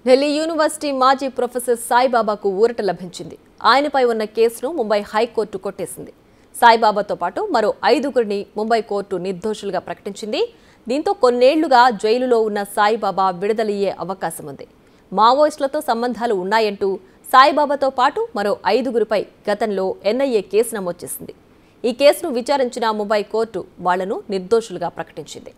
Delhi university మాజీ professor సాయిబాబాకు ఊరట లభించింది. ఆయనపై ఉన్న కేసును ముంబై హైకోర్టు కొట్టేసింది. సాయిబాబాతో పాటు మరో 5గురిని ముంబై కోర్టు నిర్దోషులుగా ప్రకటించింది. దీంతో కొన్నేళ్లుగా జైలులో ఉన్న సాయిబాబా విడుదలయ్యే అవకాశం ఉంది. మావోయిస్టులతో సంబంధాలు ఉన్నాయంటూ సాయిబాబాతో పాటు మరో 5గురిపై గతంలో ఎన్ఐఏ కేసు నమోదు చేసింది. ఈ కేసును విచారించిన ముంబై కోర్టు వాళ్లను నిర్దోషులుగా ప్రకటించింది.